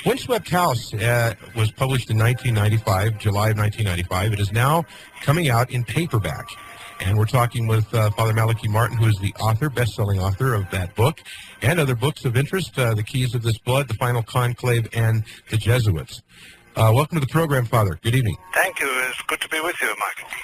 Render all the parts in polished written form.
Windswept House was published in 1995, July of 1995. It is now coming out in paperback. And we're talking with Father Malachi Martin, who is the author, best-selling author of that book, and other books of interest, The Keys of This Blood, The Final Conclave, and The Jesuits. Welcome to the program, Father. Good evening. Thank you. It's good to be with you,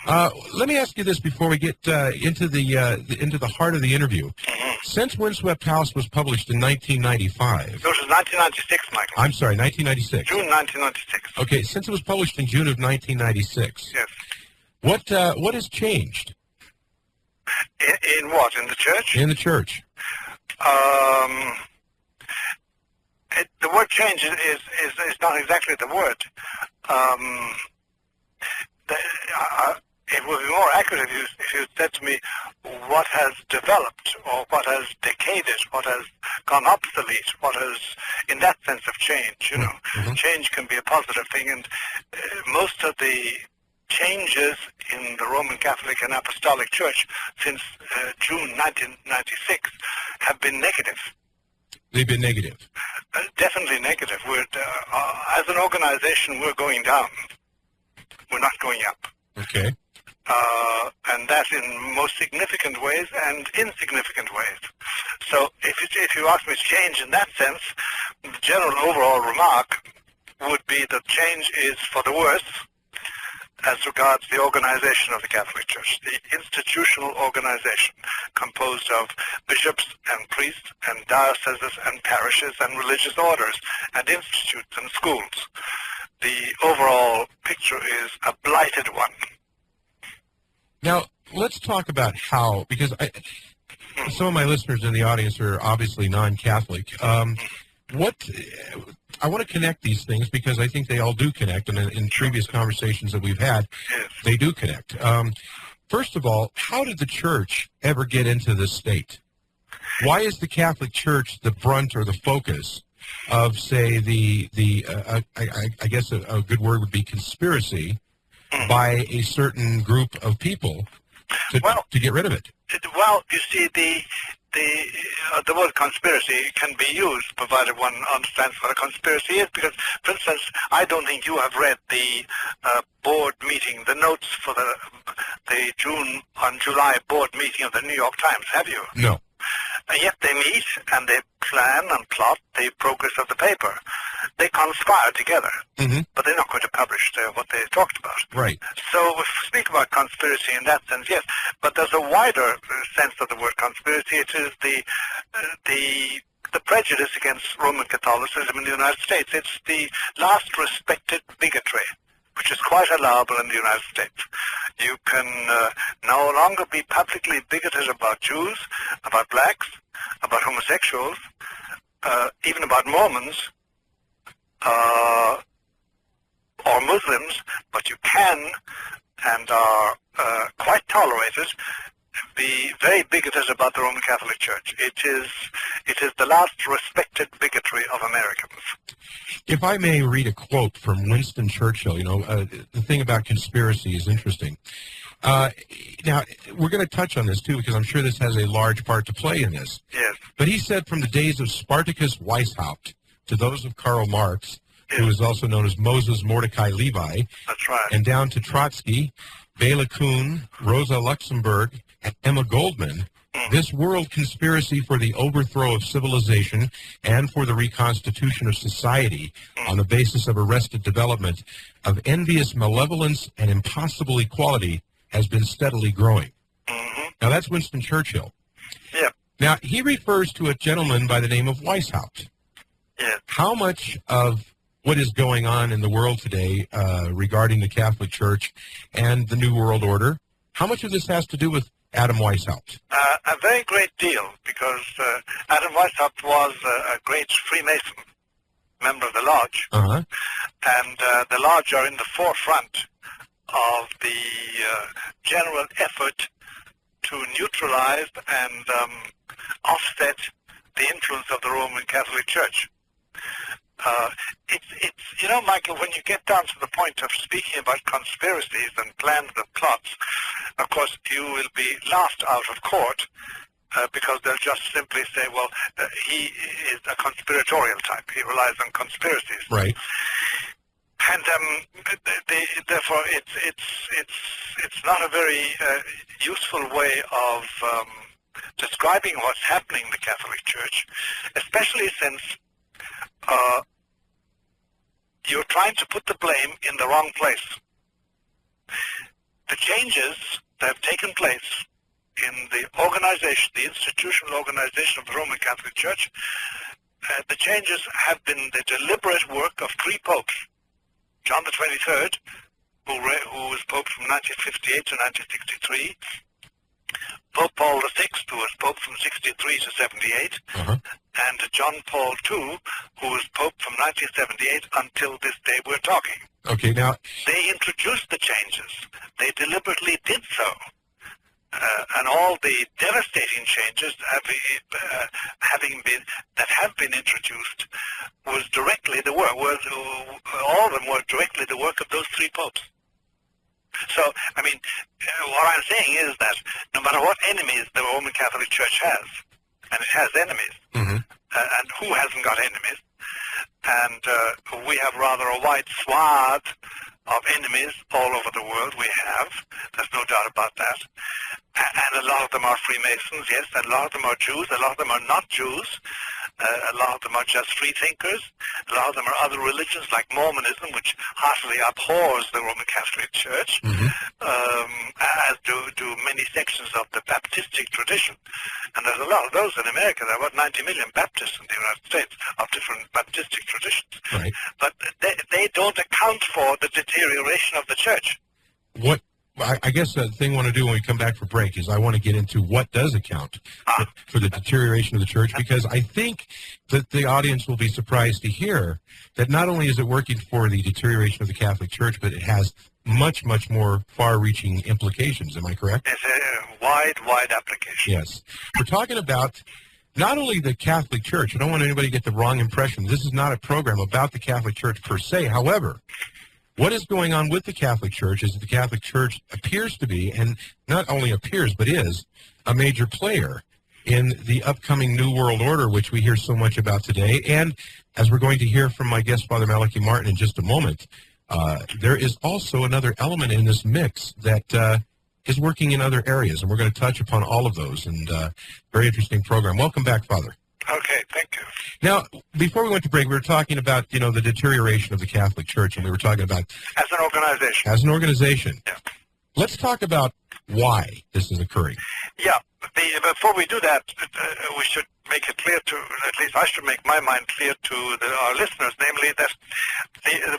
Michael. Let me ask you this before we get into the heart of the interview. Mm-hmm. Since Windswept House was published in 1995... It was 1996, Michael. I'm sorry, 1996. June 1996. Okay, since it was published in June of 1996... Yes. What has changed? In what? In the church? In the church. The word change is not exactly the word. It would be more accurate if you said to me what has developed or what has decayed, what has gone obsolete, what has, in that sense of change, you know. Mm-hmm. Change can be a positive thing, and most of the changes in the Roman Catholic and Apostolic Church since June 1996 have been negative. They've been negative. Definitely negative. As an organization, we're going down. We're not going up. Okay. And that in most significant ways and insignificant ways. So if you ask me to change in that sense, the general overall remark would be that change is for the worse as regards the organization of the Catholic Church, the institutional organization composed of bishops and priests and dioceses and parishes and religious orders and institutes and schools. The overall picture is a blighted one. Now, let's talk about how, because some of my listeners in the audience are obviously non-Catholic. I want to connect these things because I think they all do connect, and in previous conversations that we've had, they do connect. First of all, how did the Church ever get into this state? Why is the Catholic Church the brunt or the focus of, say, I guess a good word would be conspiracy by a certain group of people to get rid of it? Well, you see, the word conspiracy can be used, provided one understands what a conspiracy is, because, for instance, I don't think you have read the board meeting, the notes for the June and July board meeting of the New York Times, have you? No. And yet they meet and they plan and plot the progress of the paper. They conspire together, but they're not going to publish what they talked about. Right. So if we speak about conspiracy in that sense, yes, but there's a wider sense of the word conspiracy. It is the prejudice against Roman Catholicism in the United States. It's the last respected bigotry, which is quite allowable in the United States. You can no longer be publicly bigoted about Jews, about blacks, about homosexuals, even about Mormons, or Muslims, but you can and are quite tolerated be very bigoted about the Roman Catholic Church. It is the last respected bigotry of Americans. If I may read a quote from Winston Churchill, the thing about conspiracy is interesting. Now, we're going to touch on this, too, because I'm sure this has a large part to play in this. Yes. But he said from the days of Spartacus Weishaupt to those of Karl Marx, who is also known as Moses Mordecai Levi, that's right, and down to Trotsky, Bela Kun, Rosa Luxemburg, and Emma Goldman, this world conspiracy for the overthrow of civilization and for the reconstitution of society on the basis of arrested development of envious malevolence and impossible equality has been steadily growing. Now, that's Winston Churchill. Yeah. Now, he refers to a gentleman by the name of Weishaupt. Yeah. How much of what is going on in the world today regarding the Catholic Church and the New World Order, how much of this has to do with Adam Weishaupt? A very great deal, because Adam Weishaupt was a great Freemason, member of the Lodge, and the Lodge are in the forefront of the general effort to neutralize and offset the influence of the Roman Catholic Church. It's Michael, when you get down to the point of speaking about conspiracies and plans and plots, of course, you will be laughed out of court because they'll just simply say, well, he is a conspiratorial type. He relies on conspiracies. Right. And therefore, it's not a very useful way of describing what's happening in the Catholic Church, especially since you're trying to put the blame in the wrong place. The changes that have taken place in the organization, the institutional organization of the Roman Catholic Church, the changes have been the deliberate work of three popes. John the 23rd, who was Pope from 1958 to 1963, Pope Paul VI, who was Pope from 63 to 78, and John Paul II, who was Pope from 1978 until this day we're talking. Okay, now... They introduced the changes. They deliberately did so. And all the devastating changes that have been introduced was directly the work. All of them were directly the work of those three popes. So, I mean, what I'm saying is that no matter what enemies the Roman Catholic Church has, and it has enemies, and who hasn't got enemies, and we have rather a wide swath of enemies all over the world. We have. There's no doubt about that. And a lot of them are Freemasons, yes, and a lot of them are Jews, a lot of them are not Jews, a lot of them are just free thinkers, a lot of them are other religions like Mormonism, which heartily abhors the Roman Catholic Church, as do many sections of the Baptistic tradition. And there's a lot of those in America. There are about 90 million Baptists in the United States of different Baptistic traditions. Right. But they don't account for the deterioration of the church. I guess the thing I want to do when we come back for break is I want to get into what does account for the deterioration of the church, because I think that the audience will be surprised to hear that not only is it working for the deterioration of the Catholic Church, but it has much, much more far-reaching implications. Am I correct? It's a wide application. Yes. We're talking about not only the Catholic Church. I don't want anybody to get the wrong impression. This is not a program about the Catholic Church per se. However, what is going on with the Catholic Church is that the Catholic Church appears to be, and not only appears, but is, a major player in the upcoming New World Order, which we hear so much about today. And as we're going to hear from my guest, Father Malachi Martin, in just a moment, there is also another element in this mix that is working in other areas, and we're going to touch upon all of those. And very interesting program. Welcome back, Father. Okay, thank you. Now, before we went to break, we were talking about, the deterioration of the Catholic Church, and we were talking about... As an organization. As an organization. Yeah. Let's talk about why this is occurring. Yeah. Before we do that, we should make it clear to, at least I should make my mind clear to our listeners, namely that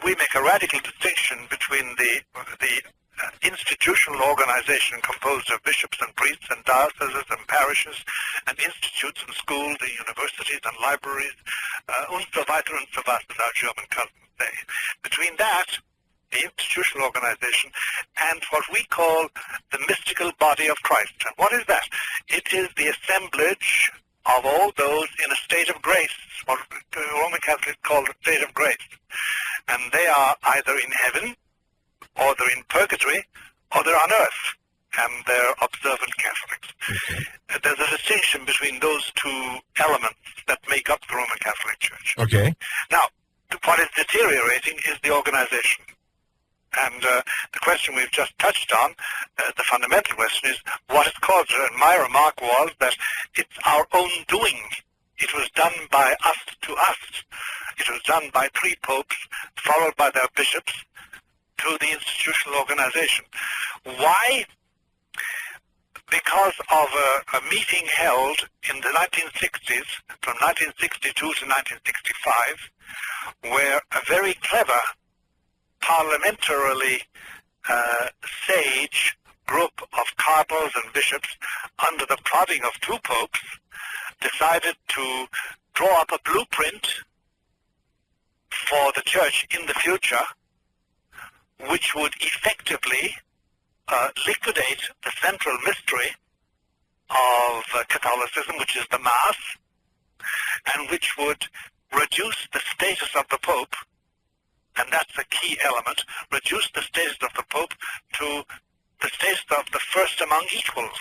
we make a radical distinction between the institutional organization composed of bishops and priests and dioceses and parishes and institutes and schools and universities and libraries, und so weiter, as our German cousins say. Between that, the institutional organization, and what we call the mystical body of Christ. And what is that? It is the assemblage of all those in a state of grace, what the Roman Catholics call the state of grace. And they are either in heaven, or they're in purgatory, or they're on earth, and they're observant Catholics. Okay. There's a distinction between those two elements that make up the Roman Catholic Church. Okay. Now, what is deteriorating is the organization. And the question we've just touched on, the fundamental question is, what has caused it? And my remark was that it's our own doing. It was done by us to us. It was done by three popes, followed by their bishops, to the institutional organization. Why? Because of a meeting held in the 1960s, from 1962 to 1965, where a very clever, parliamentarily sage group of cardinals and bishops, under the prodding of two popes, decided to draw up a blueprint for the Church in the future, which would effectively liquidate the central mystery of Catholicism, which is the Mass, and which would reduce the status of the Pope, and that's a key element, reduce the status of the Pope to the status of the first among equals.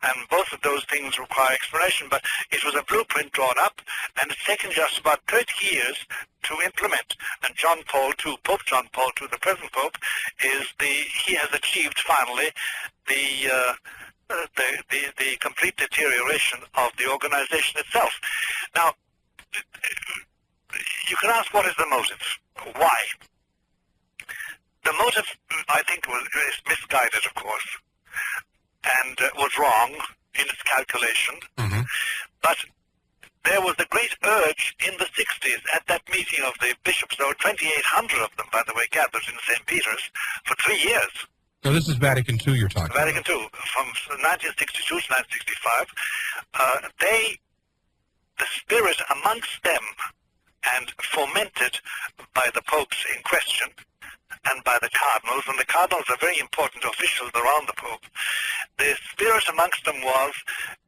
And both of those things require explanation, but it was a blueprint drawn up, and it's taken just about 30 years to implement. And Pope John Paul II, the present Pope, he has achieved finally the complete deterioration of the organization itself. Now, you can ask, what is the motive? Why? The motive, I think, is misguided, of course, and was wrong in its calculation. Mm-hmm. But there was a great urge in the 60s at that meeting of the bishops. There were 2,800 of them, by the way, gathered in St. Peter's for 3 years. Now, this is Vatican II you're talking about. Vatican II, from 1962 to 1965. The spirit amongst them, and fomented by the popes in question and by the cardinals, and the cardinals are very important officials around the Pope, the spirit amongst them was,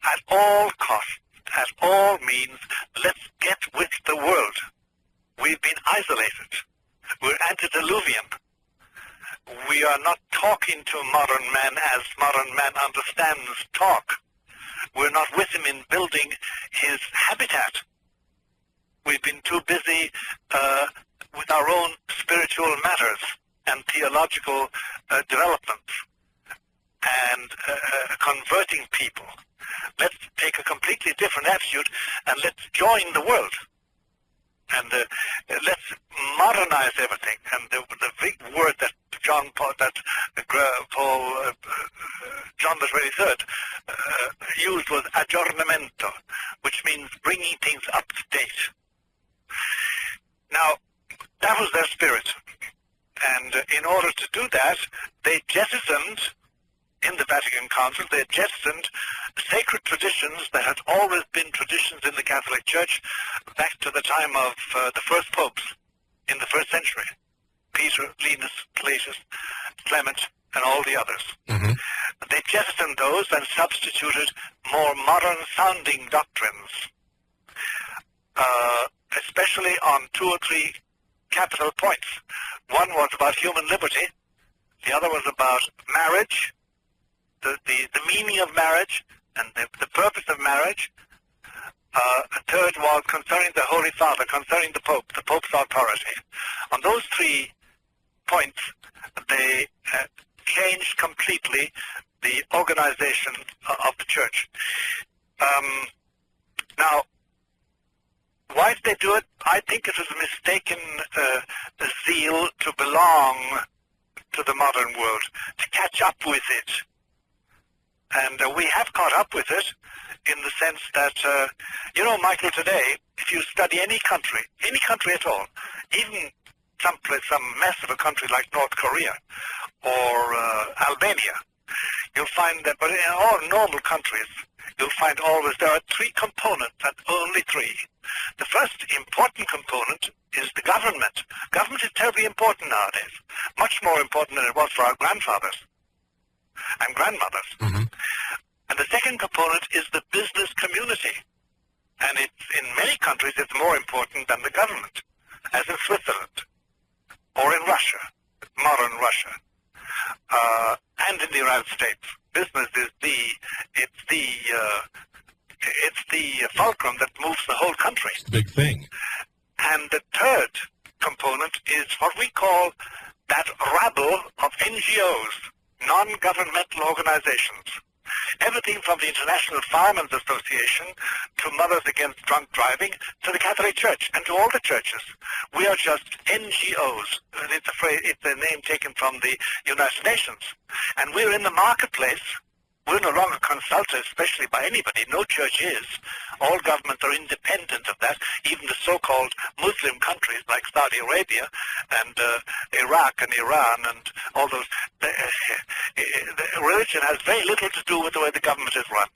at all costs, at all means, let's get with the world. We've been isolated. We're antediluvian. We are not talking to modern man as modern man understands talk. We're not with him in building his habitat. We've been too busy with our own spiritual matters and theological developments and converting people. Let's take a completely different attitude and let's join the world. And let's modernize everything. And the big word that John the 23rd used was aggiornamento, which means bringing things up to date. Now, that was their spirit. And in order to do that, they jettisoned, in the Vatican Council, they jettisoned sacred traditions that had always been traditions in the Catholic Church back to the time of the first popes in the first century. Peter, Linus, Cletus, Clement, and all the others. Mm-hmm. They jettisoned those and substituted more modern-sounding doctrines, especially on 2 or 3 capital points. One was about human liberty. The other was about marriage, the meaning of marriage, and the purpose of marriage. A third was concerning the Holy Father, concerning the Pope's authority. On those 3 points, they changed completely the organization of the Church. Now, why did they do it? I think it was a mistaken zeal to belong to the modern world, to catch up with it. And we have caught up with it in the sense that, Michael, today, if you study any country at all, even some mess of a country like North Korea or Albania, you'll find that, but in all normal countries, you'll find always there are 3 components, and only 3. The first important component is the government. Government is terribly important nowadays, much more important than it was for our grandfathers and grandmothers. Mm-hmm. And the second component is the business community. And in many countries, it's more important than the government, as in Switzerland or in Russia, modern Russia, and in the United States. Business is the fulcrum that moves the whole country. It's a big thing. And the third component is what we call that rabble of NGOs, non-governmental organizations. Everything from the International Firemen's Association to Mothers Against Drunk Driving to the Catholic Church and to all the churches. We are just NGOs. It's a name taken from the United Nations. And we're in the marketplace. We're no longer consulted, especially by anybody. No church is. All governments are independent of that. Even the so-called Muslim countries like Saudi Arabia and Iraq and Iran and all those. The religion has very little to do with the way the government is run.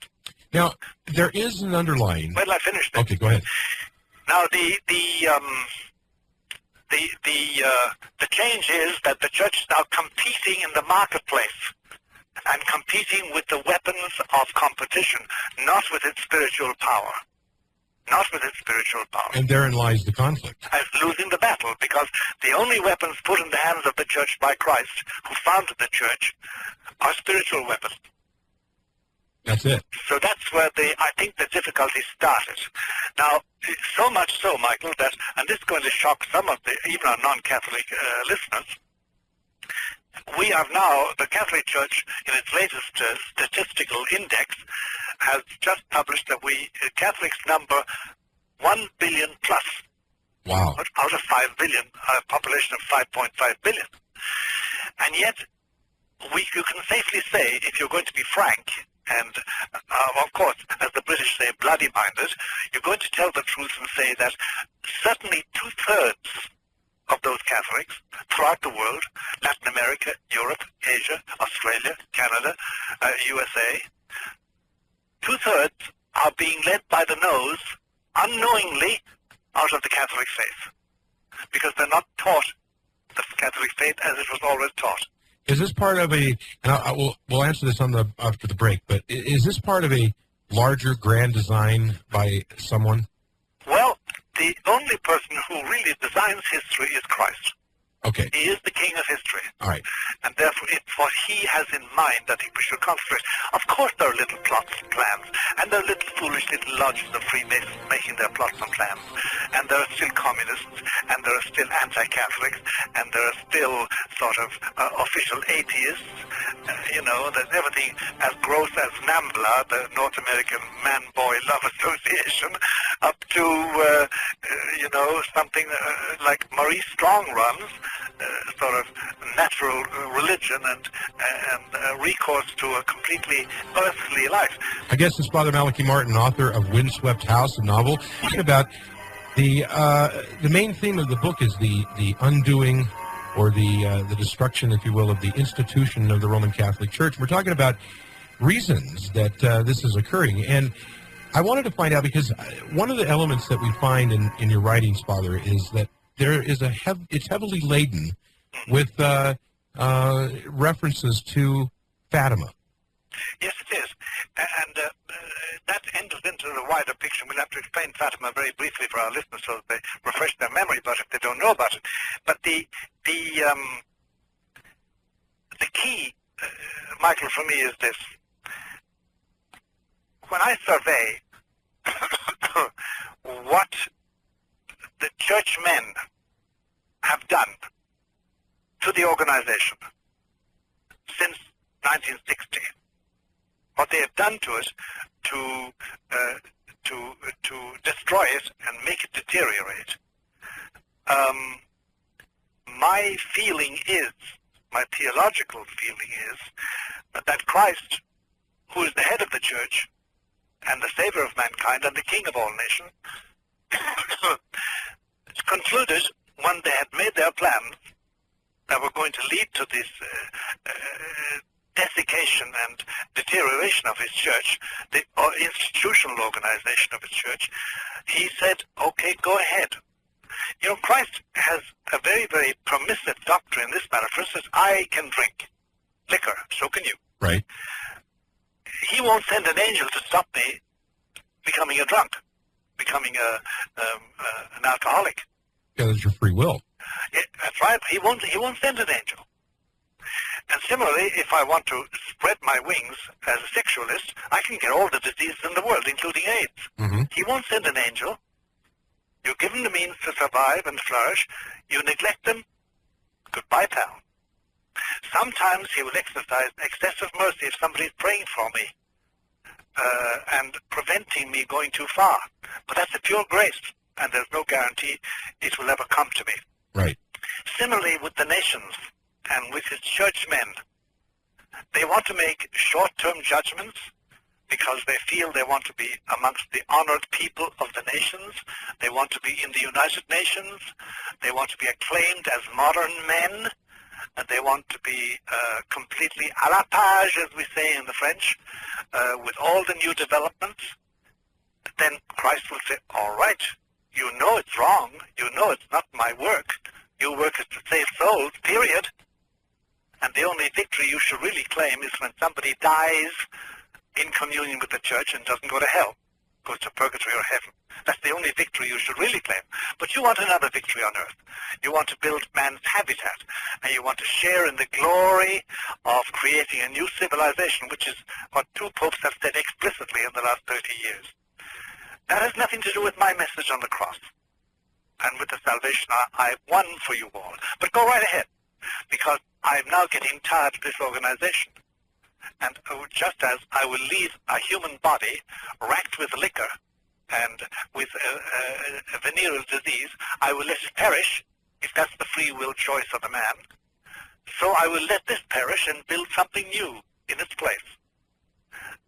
Now, there is an underlying... Wait till I finish this. Okay, go ahead. Now, the change is that the church is now competing in the marketplace, and competing with the weapons of competition, not with its spiritual power. Not with its spiritual power. And therein lies the conflict. As losing the battle, because the only weapons put in the hands of the church by Christ, who founded the church, are spiritual weapons. That's it. So that's where I think the difficulty started. Now, so much so, Michael, that, and this is going to shock some of even our non-Catholic listeners, we have now, the Catholic Church, in its latest statistical index, has just published that Catholics number 1 billion plus. Wow. Out of 5 billion, a population of 5.5 billion. And yet, you can safely say, if you're going to be frank, and of course, as the British say, bloody-minded, you're going to tell the truth and say that certainly 2/3 of those Catholics throughout the world, Latin America, Europe, Asia, Australia, Canada, USA, 2/3 are being led by the nose, unknowingly, out of the Catholic faith, because they're not taught the Catholic faith as it was always taught. Is this part of and we'll answer this after the break, but is this part of a larger grand design by someone? Well, the only person who really designs history is Christ. Okay. He is the king of history. All right. And therefore, it's what he has in mind that we should concentrate. Of course, there are little plots and plans, and there are little foolish little lodges of Freemasons making their plots and plans, and there are still communists, and there are still anti-Catholics, and there are still sort of official atheists. There's everything as gross as NAMBLA, the North American Man-Boy Love Association, up to, something like Maurice Strong runs, sort of natural religion and recourse to a completely earthly life. I guess it's Father Malachi Martin, author of Windswept House, a novel, talking about the main theme of the book is the undoing or the destruction, if you will, of the institution of the Roman Catholic Church. We're talking about reasons that this is occurring, and I wanted to find out, because one of the elements that we find in your writings, Father, is that there is it's heavily laden with references to Fatima. Yes, it is. And that enters into the wider picture. We'll have to explain Fatima very briefly for our listeners so that they refresh their memory about it if they don't know about it. But the key, Michael, for me is this. When I survey what the churchmen have done to the organization since 1960, what they have done to it to destroy it and make it deteriorate, my feeling is, my theological feeling is, that Christ, who is the head of the church and the savior of mankind and the king of all nations, concluded when they had made their plans that were going to lead to this desiccation and deterioration of his church, the institutional organization of his church, he said, okay, go ahead. Christ has a very, very permissive doctrine in this matter. For instance, I can drink liquor, so can you. Right. He won't send an angel to stop me becoming a drunk, becoming an alcoholic. Yeah, that's your free will. That's right. He won't send an angel. And similarly, if I want to spread my wings as a sexualist, I can get all the diseases in the world, including AIDS. Mm-hmm. He won't send an angel. You give him the means to survive and flourish. You neglect them. Goodbye, pal. Sometimes he will exercise excessive mercy if somebody's praying for me and preventing me going too far. But that's a pure grace, and there's no guarantee it will ever come to me. Right. Similarly with the nations and with his churchmen, they want to make short-term judgments because they feel they want to be amongst the honored people of the nations. They want to be in the United Nations. They want to be acclaimed as modern men. And they want to be completely à la page, as we say in the French, with all the new developments. Then Christ will say, all right, you know it's wrong. You know it's not my work. Your work is to save souls, period. And the only victory you should really claim is when somebody dies in communion with the church and doesn't go to hell. goes to purgatory or heaven. That's the only victory you should really claim. But you want another victory on earth. You want to build man's habitat, and you want to share in the glory of creating a new civilization, which is what two popes have said explicitly in the last 30 years. That has nothing to do with my message on the cross and with the salvation I won for you all. But go right ahead, because I'm now getting tired of this organization. And just as I will leave a human body racked with liquor and with a venereal disease, I will let it perish, if that's the free will choice of the man. So I will let this perish and build something new in its place.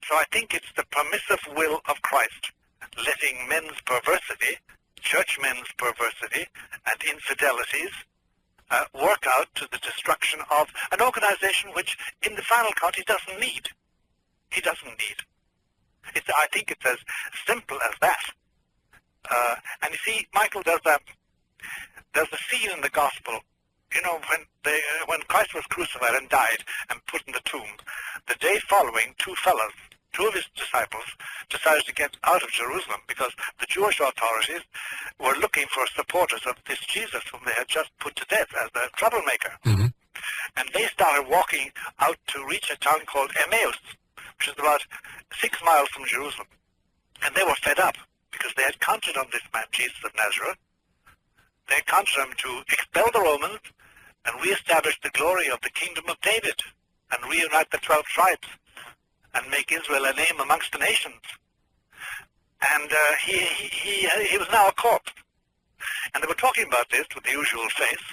So I think it's the permissive will of Christ, letting men's perversity, churchmen's perversity and infidelities work out to the destruction of an organization which, in the final count, he doesn't need. He doesn't need. I think it's as simple as that. And you see, Michael, there's a scene in the gospel. You know, when Christ was crucified and died and put in the tomb, the day following, two of his disciples decided to get out of Jerusalem because the Jewish authorities were looking for supporters of this Jesus whom they had just put to death as a troublemaker. Mm-hmm. And they started walking out to reach a town called Emmaus, which is about 6 miles from Jerusalem. And they were fed up because they had counted on this man, Jesus of Nazareth. They had counted on him to expel the Romans and reestablish the glory of the kingdom of David and reunite the 12 tribes and make Israel a name amongst the nations. And he was now a corpse. And they were talking about this with the usual face,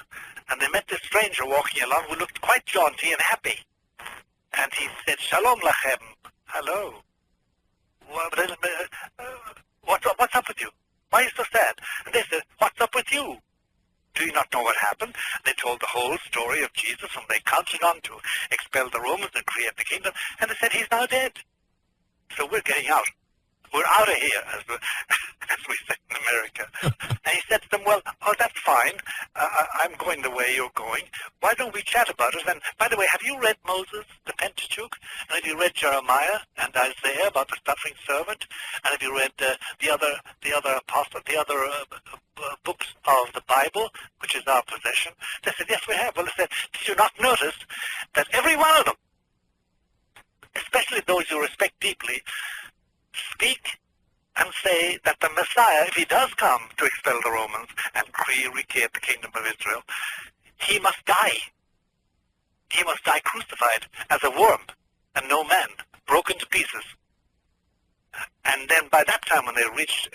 and they met this stranger walking along who looked quite jaunty and happy. And he said, "Shalom lachem." Hello. What's up with you? Why are you so sad? And they said, "What's up with you? Do you not know what happened?" They told the whole story of Jesus, and they counted on to expel the Romans and create the kingdom. And they said, "He's now dead. So we're getting out. We're out of here," as we say in America. And he said to them, "Well, that's fine. I'm going the way you're going. Why don't we chat about it? And by the way, have you read Moses, the Pentateuch? And have you read Jeremiah and Isaiah about the suffering servant? And have you read the other apostle, the other books of the Bible, which is our possession?" They said, "Yes, we have." Well, they said, "Did you not notice that every one of them, especially those you respect deeply, speak and say that the Messiah, if he does come to expel the Romans and recreate the kingdom of Israel, he must die. He must die crucified as a worm and no man, broken to pieces." And then by that time when they reached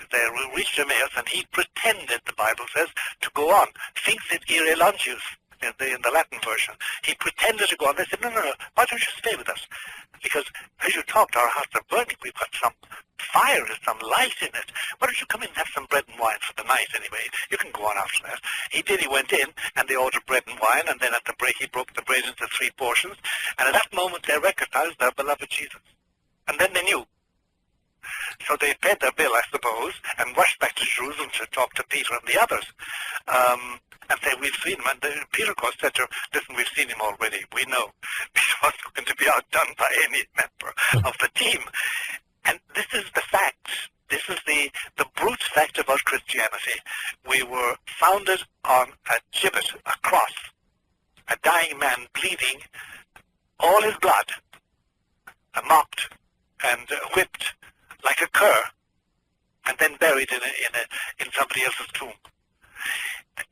Emmaus, and he pretended, the Bible says, to go on, finxit ire longius, in the Latin version. He pretended to go on. They said, no, why don't you stay with us? Because as you talked, our hearts are burning. We've got some fire, some light in it. Why don't you come in and have some bread and wine for the night anyway? You can go on after that. He did. He went in, and they ordered bread and wine, and then at the break, he broke the bread into 3 portions. And at that moment, they recognized their beloved Jesus. And then they knew. So they paid their bill, I suppose, and rushed back to Jerusalem to talk to Peter and the others. And say, "We've seen him." And Peter, of course, said to her, "Listen, we've seen him already. We know. He wasn't going to be outdone by any member of the team." And this is the fact. This is the brute fact about Christianity. We were founded on a gibbet, a cross, a dying man bleeding all his blood, mocked and whipped like a cur, and then buried in somebody else's tomb.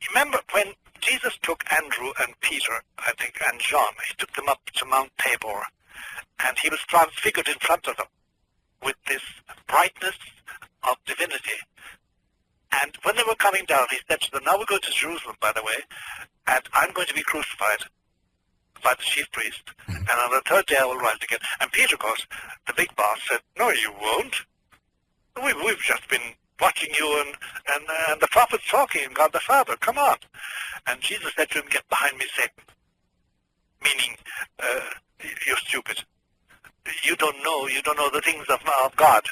Remember when Jesus took Andrew and Peter, I think, and John, he took them up to Mount Tabor, and he was transfigured in front of them with this brightness of divinity. And when they were coming down, he said to them, "Now we're going to Jerusalem, by the way, and I'm going to be crucified by the chief priest, and on the 3rd day I will rise again." And Peter, of course, the big boss, said, "No, you won't. We've just been watching you and the prophets talking, and God the Father. Come on." And Jesus said to him, "Get behind me, Satan." Meaning, you're stupid. You don't know the things of God.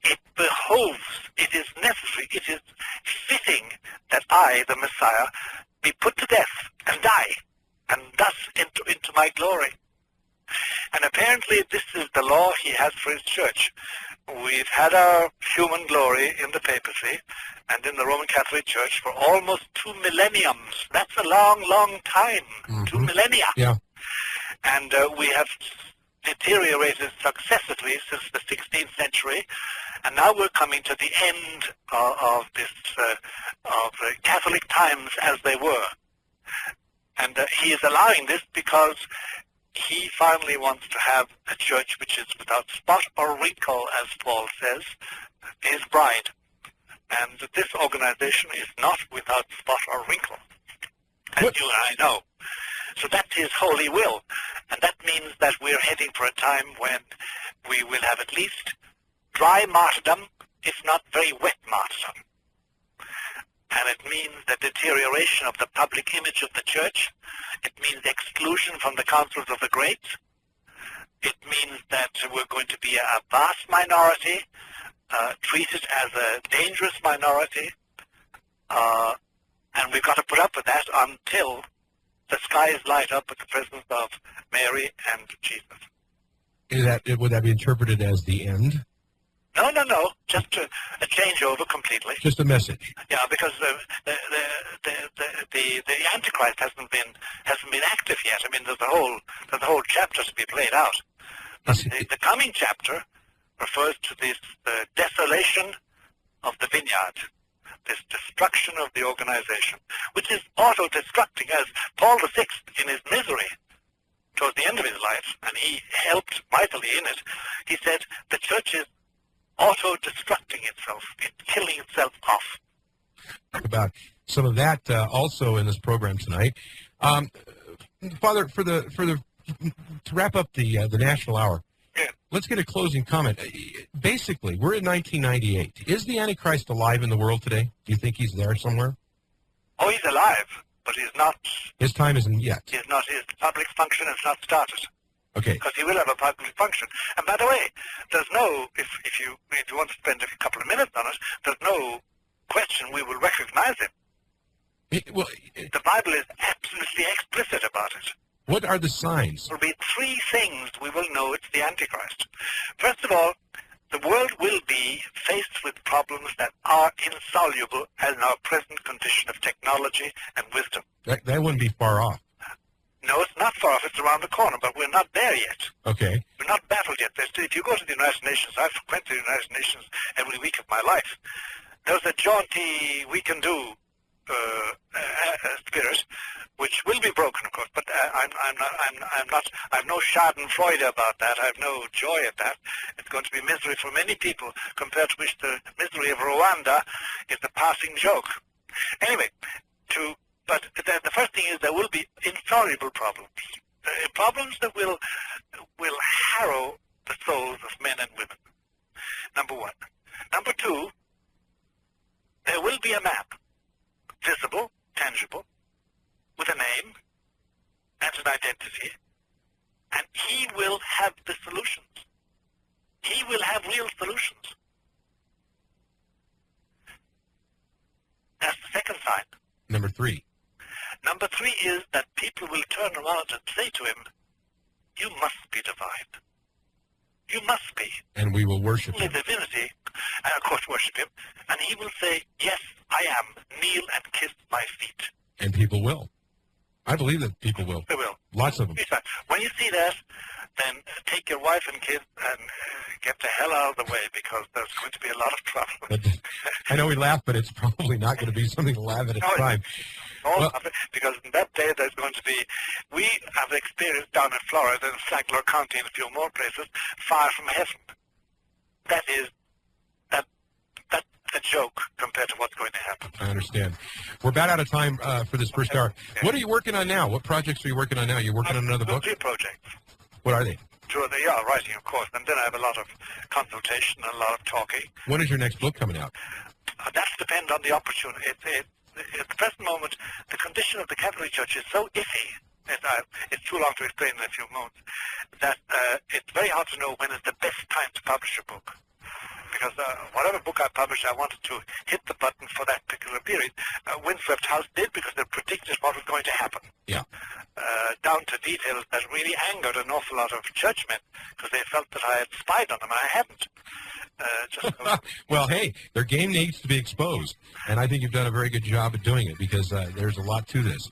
It behoves, it is necessary, it is fitting that I, the Messiah, be put to death and die, and thus into my glory. And apparently this is the law he has for his church. we've had our human glory in the papacy and in the Roman Catholic Church for almost 2 millenniums. That's a long, long time. Mm-hmm. 2 millennia. Yeah. And we have deteriorated successively since the 16th century, and now we're coming to the end of Catholic times as they were. And he is allowing this because he finally wants to have a church which is without spot or wrinkle, as Paul says, his bride. And this organization is not without spot or wrinkle, as you and I know. So that's his holy will. And that means that we're heading for a time when we will have at least dry martyrdom, if not very wet martyrdom. And it means the deterioration of the public image of the church. It means exclusion from the councils of the great. It means that we're going to be a vast minority, treated as a dangerous minority, and we've got to put up with that until the skies light up with the presence of Mary and Jesus. Would that be interpreted as the end? No. Just a changeover completely. Just a message. Yeah, because the Antichrist hasn't been active yet. I mean, there's a whole chapter to be played out. The coming chapter refers to this desolation of the vineyard, this destruction of the organization, which is auto-destructing, as Paul VI, in his misery towards the end of his life, and he helped mightily in it, he said the church is auto-destructing itself. It's killing itself off. Talk about some of that also in this program tonight. Father, to wrap up the National Hour, yeah. Let's get a closing comment. Basically, we're in 1998. Is the Antichrist alive in the world today? Do you think he's there somewhere? Oh, he's alive, but he's not. His time isn't yet. He's not. His public function has not started. Okay. Because he will have a public function. And by the way, there's no, if you want to spend a couple of minutes on it, there's no question we will recognize him. The Bible is absolutely explicit about it. What are the signs? There will be 3 things we will know it's the Antichrist. First of all, the world will be faced with problems that are insoluble in our present condition of technology and wisdom. That wouldn't be far off. No, it's not far off. It's around the corner, but we're not there yet. Okay. We're not battled yet. If you go to the United Nations, I frequent the United Nations every week of my life. There's a jaunty we can do spirit, which will be broken, of course. But I've no Schadenfreude about that. I have no joy at that. It's going to be misery for many people, compared to which the misery of Rwanda is a passing joke. Anyway, But the first thing is there will be insoluble problems, problems that will harrow the souls of men and women. Number 1. Number 2, there will be a map, visible, tangible, with a name and an identity, and he will have the solutions. He will have real solutions. That's the second sign. Number 3. Number 3 is that people will turn around and say to him, you must be divine. You must be. And we will worship him. Divinity, and of course worship him. And he will say, yes, I am. Kneel and kiss my feet. And people will. I believe that people will. They will. Lots of them. When you see that, then take your wife and kids and get the hell out of the way, because there's going to be a lot of trouble. I know we laugh, but it's probably not going to be something to laugh at a time. Because in that day there's going to be, we have experienced down in Florida and Flagler County and a few more places, fire from heaven. That's a joke compared to what's going to happen. I understand. We're about out of time for this first hour. Yeah. What are you working on now? What projects are you working on now? You're working on another book? 2 projects. What are they? 2 of the, writing, of course, and then I have a lot of consultation and a lot of talking. When is your next book coming out? That depends on the opportunity. At the present moment, the condition of the Catholic Church is so iffy, it's too long to explain in a few moments, that it's very hard to know when is the best time to publish a book. Because whatever book I published, I wanted to hit the button for that particular period. Windswept House did, because they predicted what was going to happen. Yeah. Down to details that really angered an awful lot of churchmen, because they felt that I had spied on them, and I hadn't. Well, hey, their game needs to be exposed, and I think you've done a very good job at doing it because there's a lot to this.